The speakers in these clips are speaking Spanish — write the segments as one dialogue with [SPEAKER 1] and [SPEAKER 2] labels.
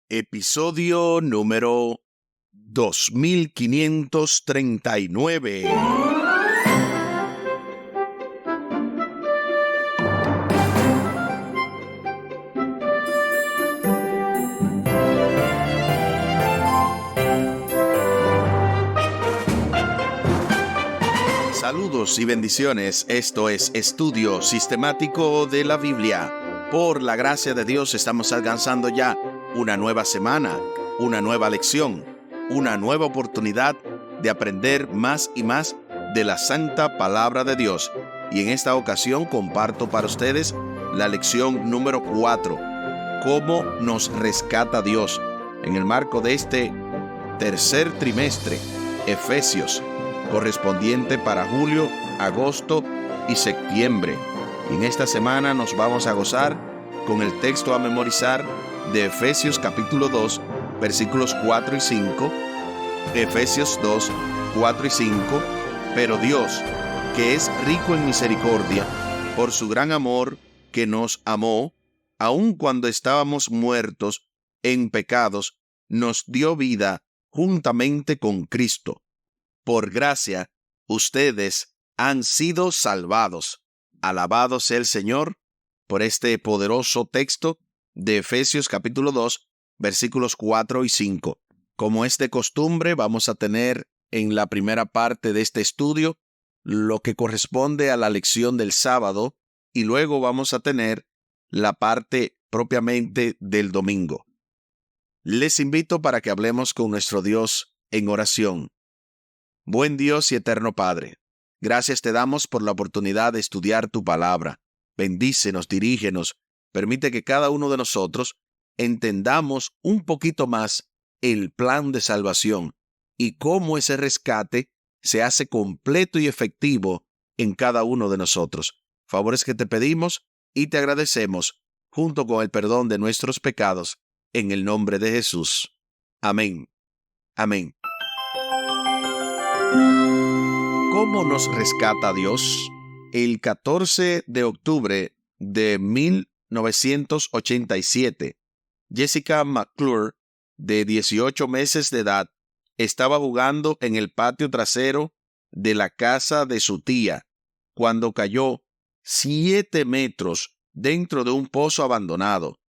[SPEAKER 1] Episodio número 2539. Saludos y bendiciones. Esto es Estudio Sistemático de la Biblia. Por la gracia de Dios estamos alcanzando ya una nueva semana, una nueva lección, una nueva oportunidad de aprender más y más de la Santa Palabra de Dios. Y en esta ocasión comparto para ustedes la lección número 4, ¿Cómo nos rescata Dios? En el marco de este tercer trimestre, Efesios, correspondiente para julio, agosto y septiembre. Y en esta semana nos vamos a gozar con el texto a memorizar de Efesios capítulo 2, versículos 4 y 5, Efesios 2, 4 y 5, pero Dios, que es rico en misericordia, por su gran amor que nos amó, aun cuando estábamos muertos en pecados, nos dio vida juntamente con Cristo. Por gracia, ustedes han sido salvados. Alabado sea el Señor por este poderoso texto de Efesios capítulo 2, versículos 4 y 5. Como es de costumbre, vamos a tener en la primera parte de este estudio lo que corresponde a la lección del sábado y luego vamos a tener la parte propiamente del domingo. Les invito para que hablemos con nuestro Dios en oración. Buen Dios y eterno Padre, gracias te damos por la oportunidad de estudiar tu palabra. Bendícenos, dirígenos, permite que cada uno de nosotros entendamos un poquito más el plan de salvación y cómo ese rescate se hace completo y efectivo en cada uno de nosotros. Favores que te pedimos y te agradecemos, junto con el perdón de nuestros pecados, en el nombre de Jesús. Amén. Amén. ¿Cómo nos rescata Dios? El 14 de octubre de 1987, Jessica McClure, de 18 meses de edad, estaba jugando en el patio trasero de la casa de su tía cuando cayó 7 metros dentro de un pozo abandonado.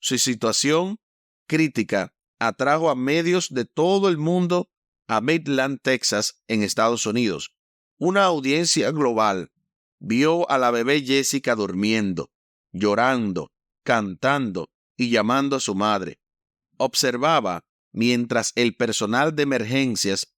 [SPEAKER 1] Su situación crítica atrajo a medios de todo el mundo a Midland, Texas, en Estados Unidos. Una audiencia global vio a la bebé Jessica durmiendo, llorando, cantando y llamando a su madre. Observaba mientras el personal de emergencias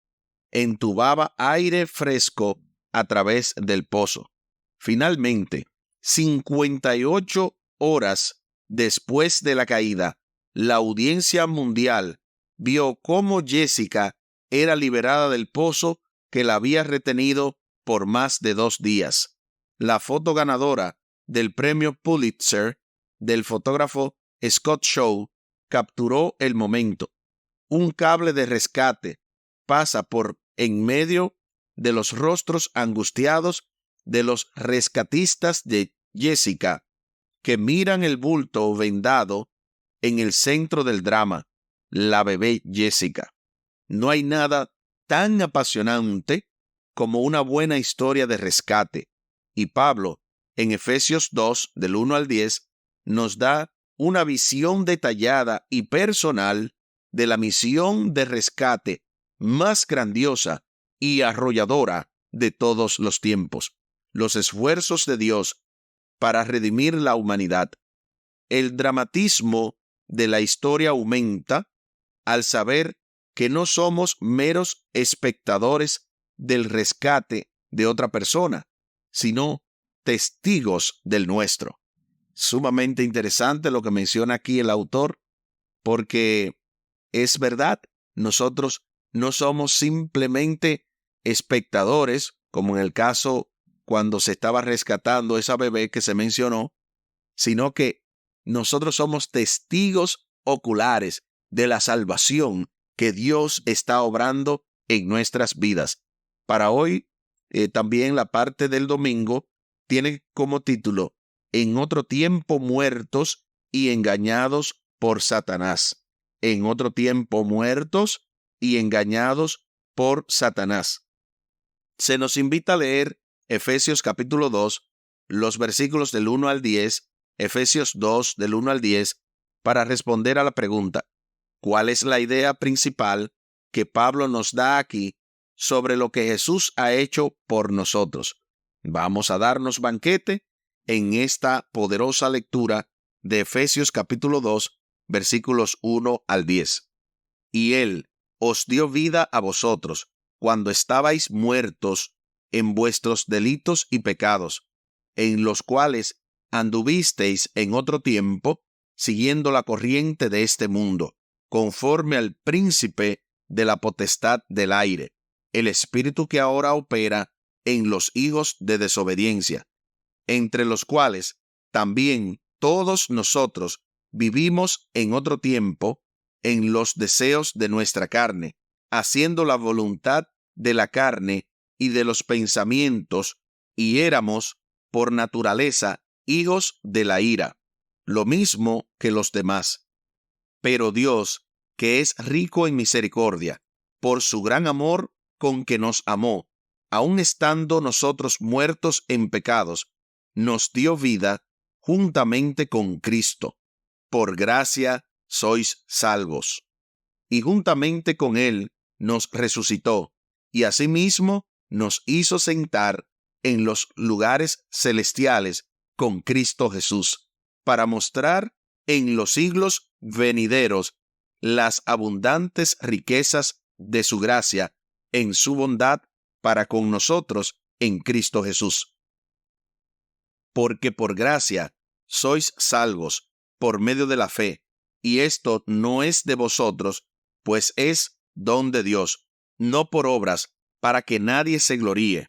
[SPEAKER 1] entubaba aire fresco a través del pozo. Finalmente, 58 horas después de la caída, la audiencia mundial vio cómo Jessica era liberada del pozo que la había retenido por más de 2 días. La foto ganadora del premio Pulitzer del fotógrafo Scott Shaw capturó el momento. Un cable de rescate pasa por en medio de los rostros angustiados de los rescatistas de Jessica, que miran el bulto vendado en el centro del drama, la bebé Jessica. No hay nada tan apasionante como una buena historia de rescate. Y Pablo, en Efesios 2, del 1 al 10, nos da una visión detallada y personal de la misión de rescate más grandiosa y arrolladora de todos los tiempos, los esfuerzos de Dios para redimir la humanidad. El dramatismo de la historia aumenta al saber que no somos meros espectadores del rescate de otra persona, sino testigos del nuestro. Sumamente interesante lo que menciona aquí el autor, porque es verdad, nosotros no somos simplemente espectadores, como en el caso cuando se estaba rescatando esa bebé que se mencionó, sino que nosotros somos testigos oculares de la salvación que Dios está obrando en nuestras vidas. Para hoy, también la parte del domingo tiene como título En otro tiempo muertos y engañados por Satanás. en otro tiempo muertos y engañados por Satanás. Se nos invita a leer Efesios capítulo 2, los versículos del 1 al 10, Efesios 2 del 1 al 10, para responder a la pregunta, ¿cuál es la idea principal que Pablo nos da aquí sobre lo que Jesús ha hecho por nosotros? Vamos a darnos banquete en esta poderosa lectura de Efesios capítulo 2, versículos 1 al 10. Y Él os dio vida a vosotros cuando estabais muertos en vuestros delitos y pecados, en los cuales anduvisteis en otro tiempo, siguiendo la corriente de este mundo, conforme al príncipe de la potestad del aire, el espíritu que ahora opera en los hijos de desobediencia, entre los cuales también todos nosotros vivimos en otro tiempo en los deseos de nuestra carne, haciendo la voluntad de la carne y de los pensamientos, y éramos, por naturaleza, hijos de la ira, lo mismo que los demás. Pero Dios, que es rico en misericordia, por su gran amor con que nos amó, aun estando nosotros muertos en pecados, nos dio vida juntamente con Cristo. Por gracia sois salvos. Y juntamente con Él nos resucitó, y asimismo nos hizo sentar en los lugares celestiales con Cristo Jesús, para mostrar en los siglos venideros las abundantes riquezas de su gracia en su bondad para con nosotros en Cristo Jesús. Porque por gracia sois salvos por medio de la fe, y esto no es de vosotros, pues es don de Dios, no por obras, para que nadie se gloríe,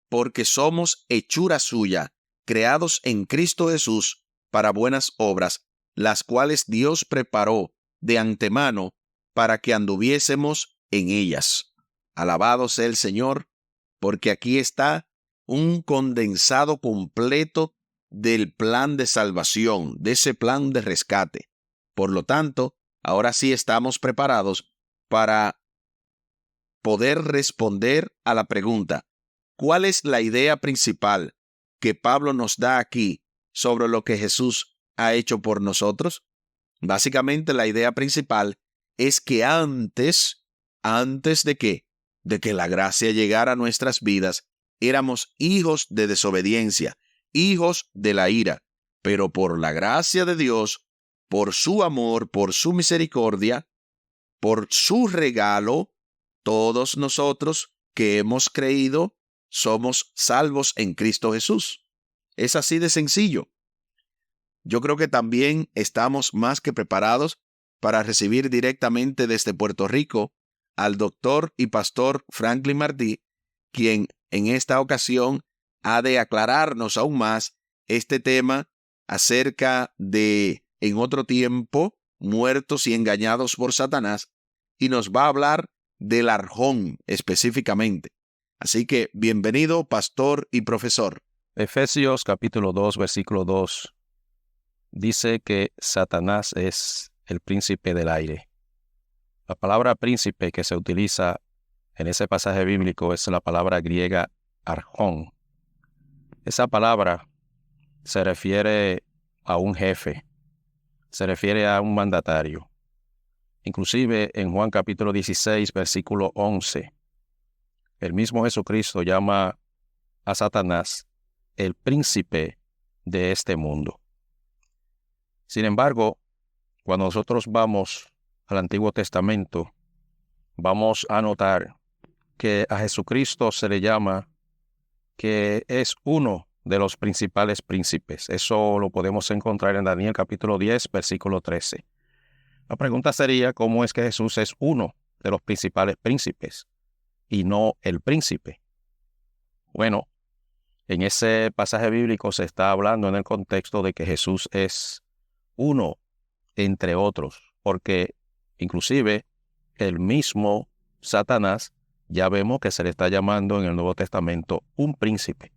[SPEAKER 1] porque somos hechura suya, creados en Cristo Jesús para buenas obras, las cuales Dios preparó de antemano para que anduviésemos en ellas. Alabado sea el Señor, porque aquí está un condensado completo del plan de salvación, de ese plan de rescate. Por lo tanto, ahora sí estamos preparados para poder responder a la pregunta, ¿cuál es la idea principal que Pablo nos da aquí sobre lo que Jesús ha hecho por nosotros? Básicamente, la idea principal es que ¿antes de qué? De que la gracia llegara a nuestras vidas, éramos hijos de desobediencia, hijos de la ira, pero por la gracia de Dios, por su amor, por su misericordia, por su regalo, todos nosotros que hemos creído somos salvos en Cristo Jesús. Es así de sencillo. Yo creo que también estamos más que preparados para recibir directamente desde Puerto Rico al doctor y pastor Franklin Martí, quien en esta ocasión ha de aclararnos aún más este tema acerca de, en otro tiempo, muertos y engañados por Satanás, y nos va a hablar del arjón específicamente. Así que, bienvenido, pastor y profesor.
[SPEAKER 2] Efesios capítulo 2, versículo 2, dice que Satanás es el príncipe del aire. La palabra príncipe que se utiliza en ese pasaje bíblico es la palabra griega arjón. Esa palabra se refiere a un jefe, se refiere a un mandatario. Inclusive en Juan capítulo 16, versículo 11, el mismo Jesucristo llama a Satanás el príncipe de este mundo. Sin embargo, cuando nosotros vamos al Antiguo Testamento, vamos a notar que a Jesucristo se le llama que es uno de los principales príncipes. Eso lo podemos encontrar en Daniel capítulo 10, versículo 13. La pregunta sería, ¿cómo es que Jesús es uno de los principales príncipes y no el príncipe? Bueno, en ese pasaje bíblico se está hablando en el contexto de que Jesús es uno entre otros, porque inclusive el mismo Satanás ya vemos que se le está llamando en el Nuevo Testamento un príncipe.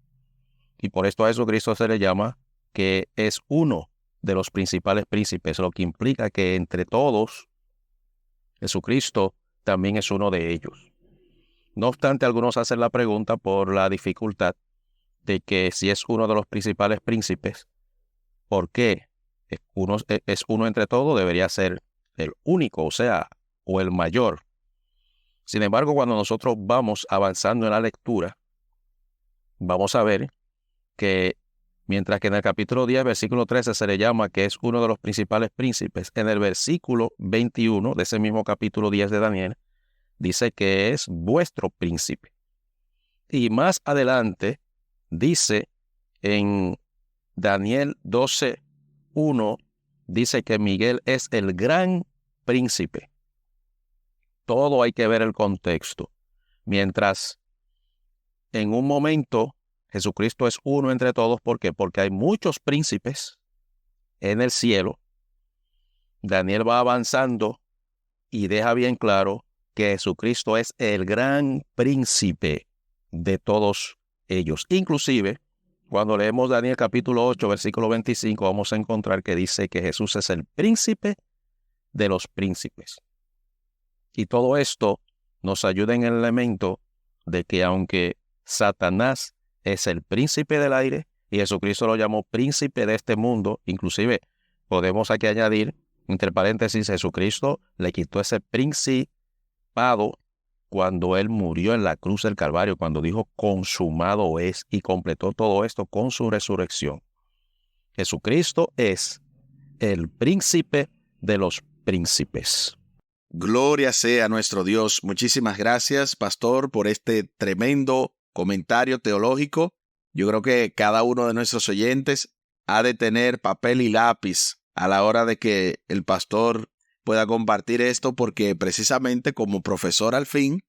[SPEAKER 2] Y por esto a Jesucristo se le llama que es uno de los principales príncipes, lo que implica que entre todos Jesucristo también es uno de ellos. No obstante, algunos hacen la pregunta por la dificultad de que si es uno de los principales príncipes, ¿por qué es uno entre todos? Debería ser el único, o sea, o el mayor. Sin embargo, cuando nosotros vamos avanzando en la lectura, vamos a ver que mientras que en el capítulo 10, versículo 13, se le llama que es uno de los principales príncipes, en el versículo 21 de ese mismo capítulo 10 de Daniel, dice que es vuestro príncipe. Y más adelante dice en Daniel 12:1, dice que Miguel es el gran príncipe. Todo hay que ver el contexto. Mientras en un momento Jesucristo es uno entre todos, ¿por qué? Porque hay muchos príncipes en el cielo. Daniel va avanzando y deja bien claro que Jesucristo es el gran príncipe de todos ellos. Inclusive, cuando leemos Daniel capítulo 8, versículo 25, vamos a encontrar que dice que Jesús es el príncipe de los príncipes. Y todo esto nos ayuda en el elemento de que aunque Satanás es el príncipe del aire y Jesucristo lo llamó príncipe de este mundo, inclusive podemos aquí añadir, entre paréntesis, Jesucristo le quitó ese principado cuando Él murió en la cruz del Calvario, cuando dijo consumado es, y completó todo esto con su resurrección. Jesucristo es el príncipe de los príncipes.
[SPEAKER 1] Gloria sea a nuestro Dios. Muchísimas gracias, pastor, por este tremendo comentario teológico. Yo creo que cada uno de nuestros oyentes ha de tener papel y lápiz a la hora de que el pastor pueda compartir esto, porque precisamente como profesor al fin,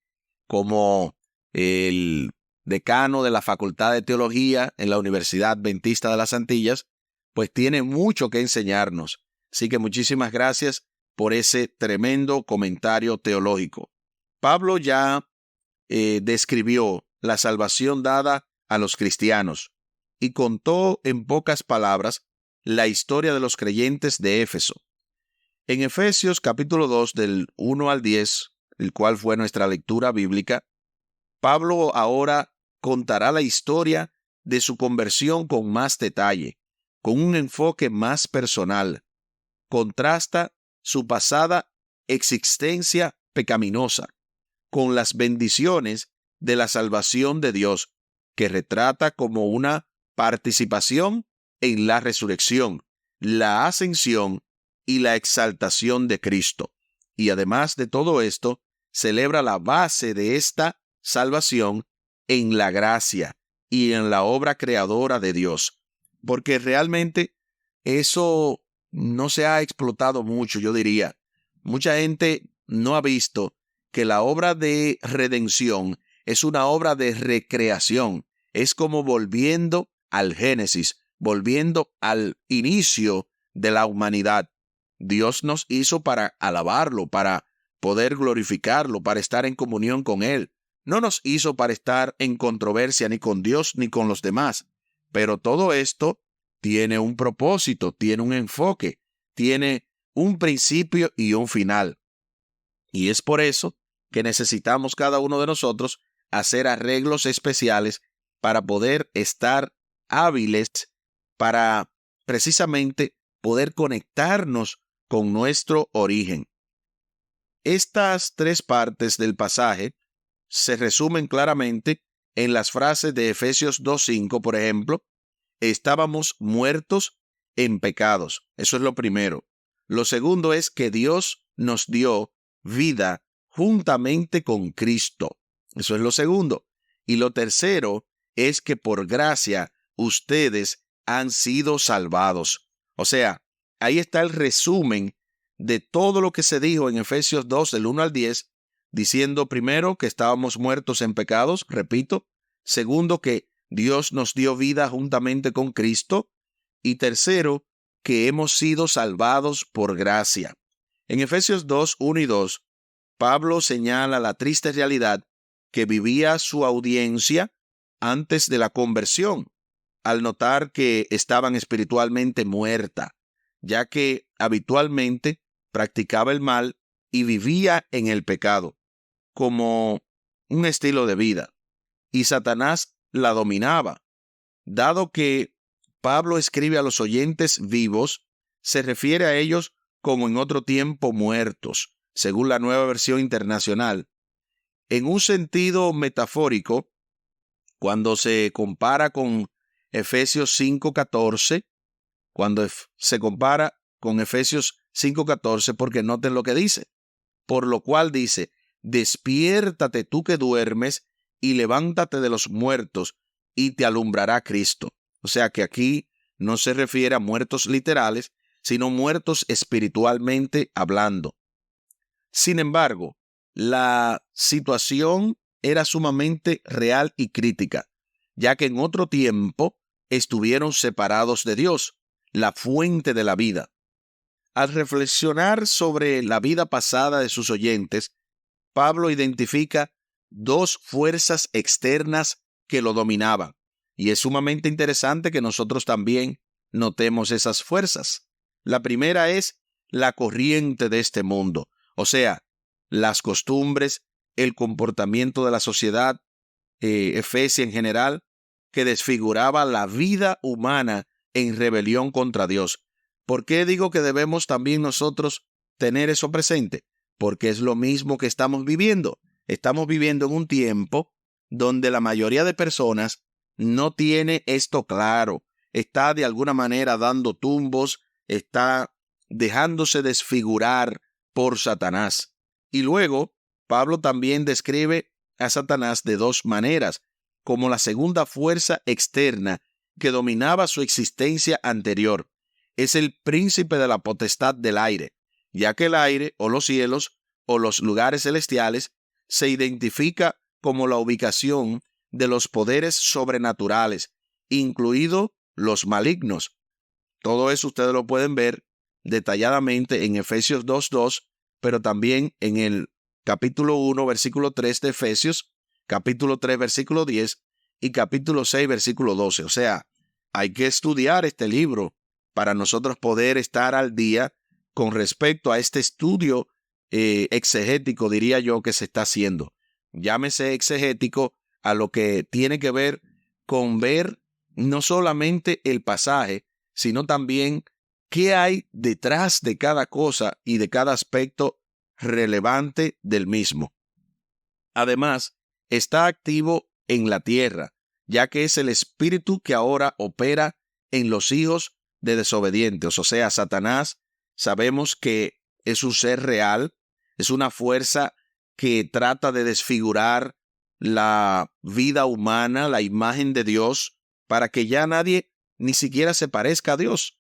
[SPEAKER 1] como el decano de la Facultad de Teología en la Universidad Adventista de las Antillas, pues tiene mucho que enseñarnos. Así que muchísimas gracias por ese tremendo comentario teológico. Pablo ya describió la salvación dada a los cristianos y contó en pocas palabras la historia de los creyentes de Éfeso. En Efesios capítulo 2 del 1 al 10, el cual fue nuestra lectura bíblica, Pablo ahora contará la historia de su conversión con más detalle, con un enfoque más personal. Contrasta su pasada existencia pecaminosa con las bendiciones de la salvación de Dios, que retrata como una participación en la resurrección, la ascensión y la exaltación de Cristo. Y además de todo esto, celebra la base de esta salvación en la gracia y en la obra creadora de Dios, porque realmente eso no se ha explotado mucho, yo diría. Mucha gente no ha visto que la obra de redención es una obra de recreación. Es como volviendo al Génesis, volviendo al inicio de la humanidad. Dios nos hizo para alabarlo, para poder glorificarlo, para estar en comunión con Él. No nos hizo para estar en controversia ni con Dios ni con los demás. Pero todo esto tiene un propósito, tiene un enfoque, tiene un principio y un final. Y es por eso que necesitamos cada uno de nosotros hacer arreglos especiales para poder estar hábiles, para precisamente poder conectarnos con nuestro origen. Estas tres partes del pasaje se resumen claramente en las frases de Efesios 2:5, por ejemplo. Estábamos muertos en pecados. Eso es lo primero. Lo segundo es que Dios nos dio vida juntamente con Cristo. Eso es lo segundo. Y lo tercero es que por gracia ustedes han sido salvados. O sea, ahí está el resumen de todo lo que se dijo en Efesios 2, del 1 al 10, diciendo primero que estábamos muertos en pecados, repito. Segundo, que Dios nos dio vida juntamente con Cristo. Y tercero, que hemos sido salvados por gracia. En Efesios 2, 1 y 2, Pablo señala la triste realidad que vivía su audiencia antes de la conversión, al notar que estaban espiritualmente muerta, ya que habitualmente practicaba el mal y vivía en el pecado, como un estilo de vida, y Satanás la dominaba. Dado que Pablo escribe a los oyentes vivos, se refiere a ellos como en otro tiempo muertos, según la Nueva Versión Internacional. En un sentido metafórico, cuando se compara con Efesios 5:14, se compara con Efesios 5:14, porque noten lo que dice. Por lo cual dice, despiértate tú que duermes y levántate de los muertos y te alumbrará Cristo. O sea que aquí no se refiere a muertos literales, sino muertos espiritualmente hablando. Sin embargo, la situación era sumamente real y crítica, ya que en otro tiempo estuvieron separados de Dios, la fuente de la vida. Al reflexionar sobre la vida pasada de sus oyentes, Pablo identifica dos fuerzas externas que lo dominaban, y es sumamente interesante que nosotros también notemos esas fuerzas. La primera es la corriente de este mundo, o sea, las costumbres, el comportamiento de la sociedad efesia en general, que desfiguraba la vida humana en rebelión contra Dios. ¿Por qué digo que debemos también nosotros tener eso presente? Porque es lo mismo que estamos viviendo. Estamos viviendo en un tiempo donde la mayoría de personas no tiene esto claro. Está de alguna manera dando tumbos, está dejándose desfigurar por Satanás. Y luego, Pablo también describe a Satanás de dos maneras, como la segunda fuerza externa que dominaba su existencia anterior. Es el príncipe de la potestad del aire, ya que el aire, o los cielos, o los lugares celestiales, se identifica como la ubicación de los poderes sobrenaturales, incluidos los malignos. Todo eso ustedes lo pueden ver detalladamente en Efesios 2:2, pero también en el capítulo 1, versículo 3 de Efesios, capítulo 3, versículo 10 y capítulo 6, versículo 12. O sea, hay que estudiar este libro para nosotros poder estar al día con respecto a este estudio exegético, diría yo, que se está haciendo. Llámese exegético a lo que tiene que ver con ver no solamente el pasaje, sino también qué hay detrás de cada cosa y de cada aspecto relevante del mismo. Además, está activo en la tierra, ya que es el espíritu que ahora opera en los hijos de desobedientes. O sea, Satanás, sabemos que es un ser real, es una fuerza que trata de desfigurar la vida humana, la imagen de Dios, para que ya nadie ni siquiera se parezca a Dios.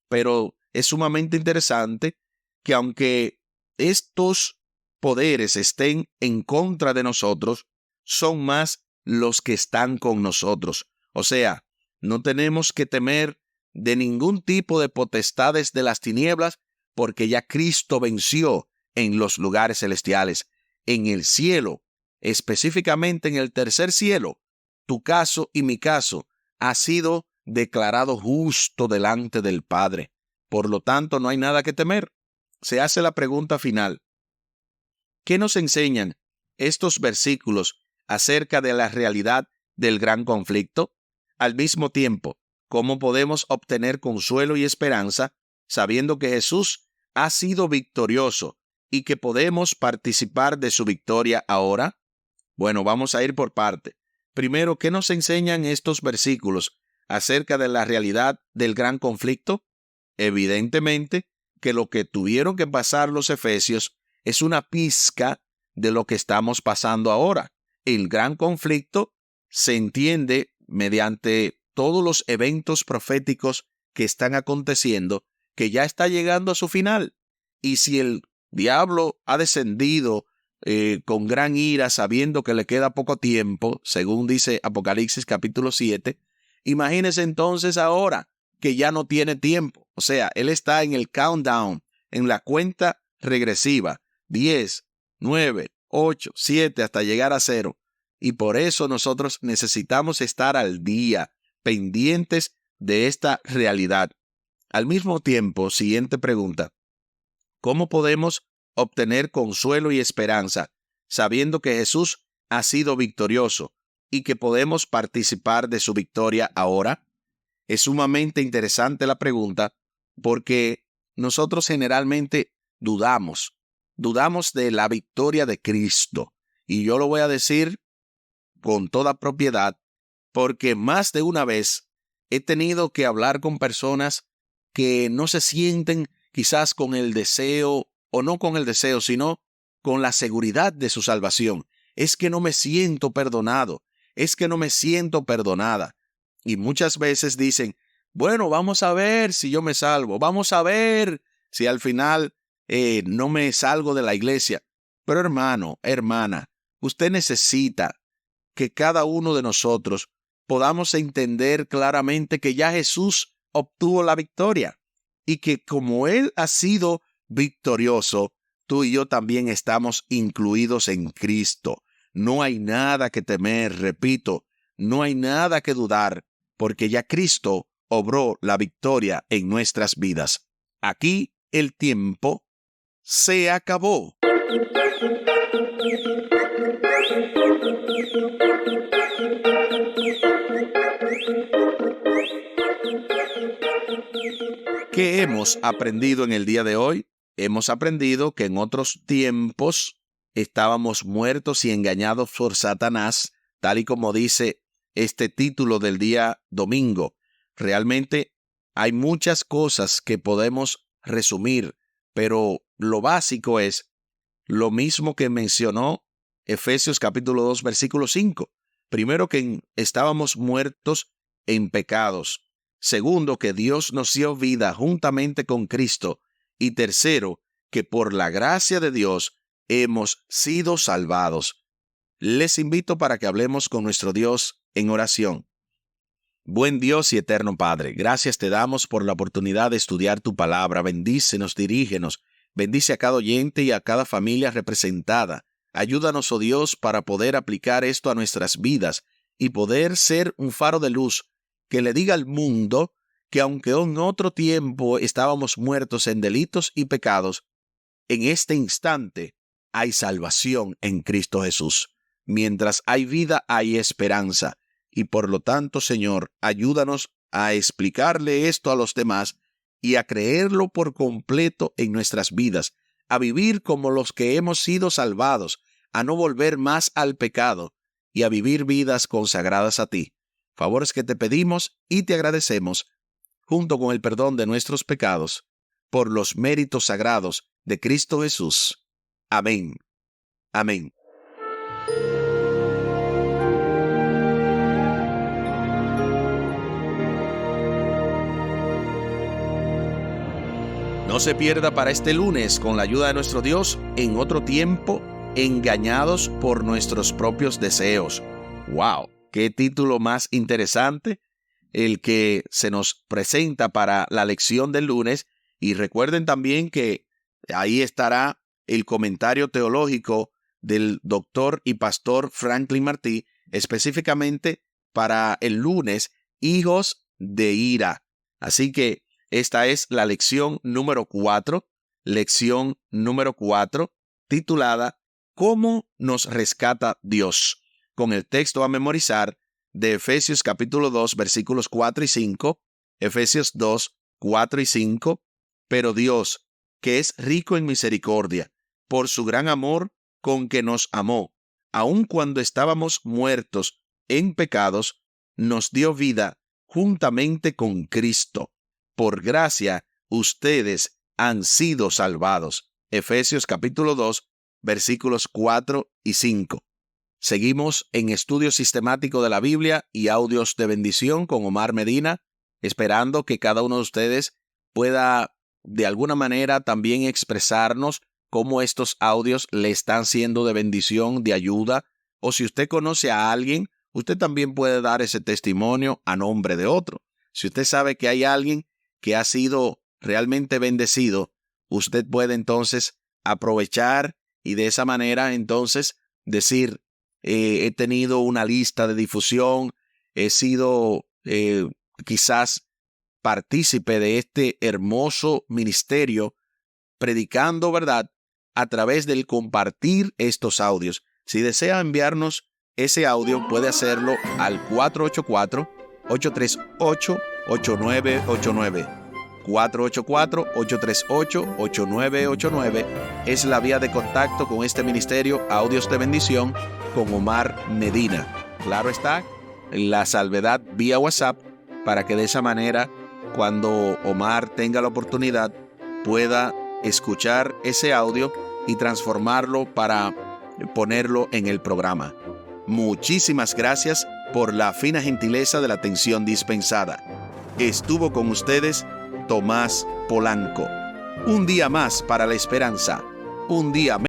[SPEAKER 1] Pero es sumamente interesante que aunque estos poderes estén en contra de nosotros, son más los que están con nosotros. O sea, no tenemos que temer de ningún tipo de potestades de las tinieblas, porque ya Cristo venció en los lugares celestiales, en el cielo, específicamente en el tercer cielo. Tu caso y mi caso ha sido declarado justo delante del Padre. Por lo tanto, no hay nada que temer. Se hace la pregunta final. ¿Qué nos enseñan estos versículos acerca de la realidad del gran conflicto? Al mismo tiempo, ¿cómo podemos obtener consuelo y esperanza sabiendo que Jesús ha sido victorioso y que podemos participar de su victoria ahora? Bueno, vamos a ir por parte. Primero, ¿qué nos enseñan estos versículos acerca de la realidad del gran conflicto? Evidentemente que lo que tuvieron que pasar los efesios es una pizca de lo que estamos pasando ahora. El gran conflicto se entiende mediante todos los eventos proféticos que están aconteciendo, que ya está llegando a su final. Y si el diablo ha descendido con gran ira, sabiendo que le queda poco tiempo, según dice Apocalipsis capítulo 7, imagínese entonces ahora que ya no tiene tiempo. O sea, él está en el countdown, en la cuenta regresiva, 10, 9, 8, 7, hasta llegar a 0. Y por eso nosotros necesitamos estar al día, pendientes de esta realidad. Al mismo tiempo, siguiente pregunta, ¿cómo podemos obtener consuelo y esperanza, sabiendo que Jesús ha sido victorioso y que podemos participar de su victoria ahora? Es sumamente interesante la pregunta porque nosotros generalmente dudamos de la victoria de Cristo. Y yo lo voy a decir con toda propiedad porque más de una vez he tenido que hablar con personas que no se sienten quizás con el deseo, o no con el deseo, sino con la seguridad de su salvación. Es que no me siento perdonado, es que no me siento perdonada. Y muchas veces dicen, bueno, vamos a ver si yo me salvo, vamos a ver si al final no me salgo de la iglesia. Pero hermano, hermana, usted necesita que cada uno de nosotros podamos entender claramente que ya Jesús obtuvo la victoria y que como Él ha sido victorioso, tú y yo también estamos incluidos en Cristo. No hay nada que temer, repito, no hay nada que dudar, porque ya Cristo obró la victoria en nuestras vidas. Aquí el tiempo se acabó. ¿Qué hemos aprendido en el día de hoy? Hemos aprendido que en otros tiempos estábamos muertos y engañados por Satanás, tal y como dice este título del día domingo. Realmente hay muchas cosas que podemos resumir, pero lo básico es lo mismo que mencionó Efesios capítulo 2, versículo 5. Primero, que estábamos muertos en pecados. Segundo, que Dios nos dio vida juntamente con Cristo. Y tercero, que por la gracia de Dios hemos sido salvados. Les invito para que hablemos con nuestro Dios en oración. Buen Dios y eterno Padre, gracias te damos por la oportunidad de estudiar tu palabra. Bendícenos, dirígenos. Bendice a cada oyente y a cada familia representada. Ayúdanos, oh Dios, para poder aplicar esto a nuestras vidas y poder ser un faro de luz que le diga al mundo que aunque en otro tiempo estábamos muertos en delitos y pecados, en este instante hay salvación en Cristo Jesús. Mientras hay vida, hay esperanza. Y por lo tanto, Señor, ayúdanos a explicarle esto a los demás y a creerlo por completo en nuestras vidas, a vivir como los que hemos sido salvados, a no volver más al pecado y a vivir vidas consagradas a ti. Favores que te pedimos y te agradecemos, junto con el perdón de nuestros pecados, por los méritos sagrados de Cristo Jesús. Amén. Amén. No se pierda para este lunes, con la ayuda de nuestro Dios, en otro tiempo, engañados por nuestros propios deseos. ¡Wow! ¡Qué título más interesante el que se nos presenta para la lección del lunes! Y recuerden también que ahí estará el comentario teológico del doctor y pastor Franklin Martí, específicamente para el lunes, Hijos de Ira. Así que esta es la lección número 4, titulada ¿Cómo nos rescata Dios?, con el texto a memorizar de Efesios capítulo 2, versículos 4 y 5, Efesios 2, 4 y 5, pero Dios, que es rico en misericordia, por su gran amor con que nos amó, aun cuando estábamos muertos en pecados, nos dio vida juntamente con Cristo. Por gracia, ustedes han sido salvados. Efesios capítulo 2, versículos 4 y 5. Seguimos en estudio sistemático de la Biblia y audios de bendición con Omar Medina, esperando que cada uno de ustedes pueda de alguna manera también expresarnos cómo estos audios le están siendo de bendición, de ayuda, o si usted conoce a alguien, usted también puede dar ese testimonio a nombre de otro. Si usted sabe que hay alguien que ha sido realmente bendecido, usted puede entonces aprovechar y de esa manera entonces decir, he tenido una lista de difusión, he sido quizás partícipe de este hermoso ministerio, predicando verdad, a través del compartir estos audios. Si desea enviarnos ese audio, puede hacerlo al 484-838-8989. 484-838-8989 es la vía de contacto con este ministerio Audios de Bendición con Omar Medina. Claro está, la salvedad vía WhatsApp, para que de esa manera, cuando Omar tenga la oportunidad, pueda escuchar ese audio y transformarlo para ponerlo en el programa. Muchísimas gracias por la fina gentileza de la atención dispensada. Estuvo con ustedes Tomás Polanco. Un día más para la esperanza. Un día